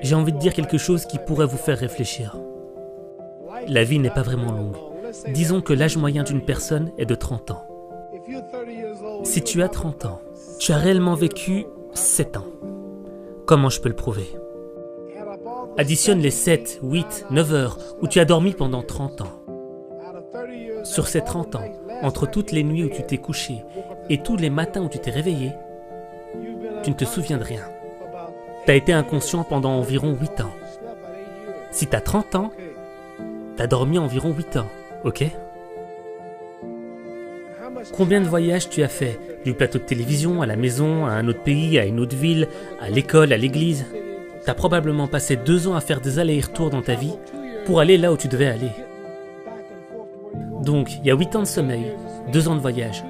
J'ai envie de dire quelque chose qui pourrait vous faire réfléchir. La vie n'est pas vraiment longue. Disons que l'âge moyen d'une personne est de 30 ans. Si tu as 30 ans, tu as réellement vécu 7 ans. Comment je peux le prouver? Additionne les 7, 8, 9 heures où tu as dormi pendant 30 ans. Sur ces 30 ans, entre toutes les nuits où tu t'es couché et tous les matins où tu t'es réveillé, tu ne te souviens de rien. Tu as été inconscient pendant environ 8 ans. Si tu as 30 ans, tu as dormi environ 8 ans, ok? Combien de voyages tu as fait? Du plateau de télévision, à la maison, à un autre pays, à une autre ville, à l'école, à l'église. Tu as probablement passé 2 ans à faire des allers et retours dans ta vie pour aller là où tu devais aller. Donc, il y a 8 ans de sommeil, 2 ans de voyage,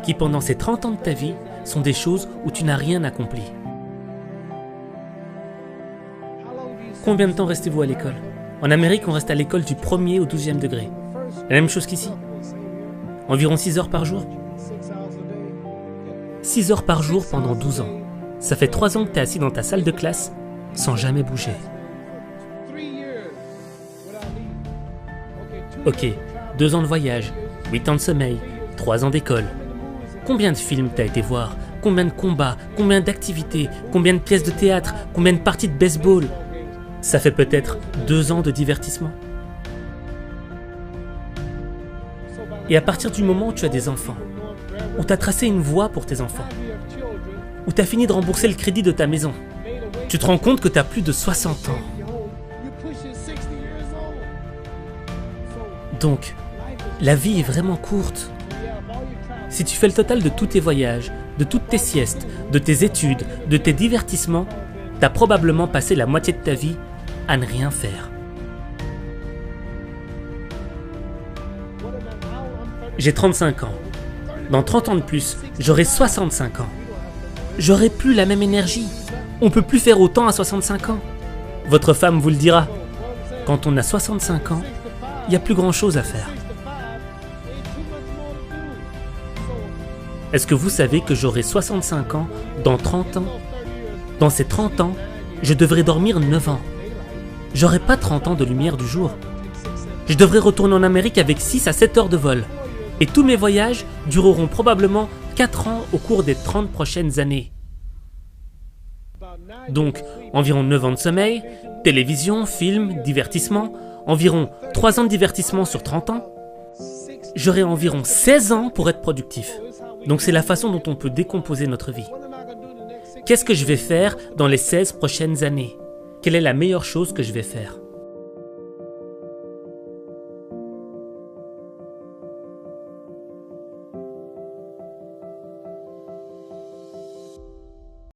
qui pendant ces 30 ans de ta vie sont des choses où tu n'as rien accompli. Combien de temps restez-vous à l'école? En Amérique, on reste à l'école du 1er au 12e degré. La même chose qu'ici. Environ 6 heures par jour. 6 heures par jour pendant 12 ans. Ça fait 3 ans que tu es assis dans ta salle de classe sans jamais bouger. Ok, 2 ans de voyage, 8 ans de sommeil, 3 ans d'école. Combien de films t'as été voir? Combien de combats? Combien d'activités? Combien de pièces de théâtre? Combien de parties de baseball? Ça fait peut-être 2 ans de divertissement. Et à partir du moment où tu as des enfants, où tu as tracé une voie pour tes enfants, où tu as fini de rembourser le crédit de ta maison, tu te rends compte que tu as plus de 60 ans. Donc, la vie est vraiment courte. Si tu fais le total de tous tes voyages, de toutes tes siestes, de tes études, de tes divertissements, tu as probablement passé la moitié de ta vie à ne rien faire. J'ai 35 ans. Dans 30 ans de plus, j'aurai 65 ans. J'aurai plus la même énergie. On peut plus faire autant à 65 ans. Votre femme vous le dira. Quand on a 65 ans, il n'y a plus grand-chose à faire. Est-ce que vous savez que j'aurai 65 ans dans 30 ans? Dans ces 30 ans, je devrais dormir 9 ans. J'aurai pas 30 ans de lumière du jour. Je devrais retourner en Amérique avec 6 à 7 heures de vol. Et tous mes voyages dureront probablement 4 ans au cours des 30 prochaines années. Donc, environ 9 ans de sommeil, télévision, films, divertissement, environ 3 ans de divertissement sur 30 ans. J'aurai environ 16 ans pour être productif. Donc c'est la façon dont on peut décomposer notre vie. Qu'est-ce que je vais faire dans les 16 prochaines années? Quelle est la meilleure chose que je vais faire?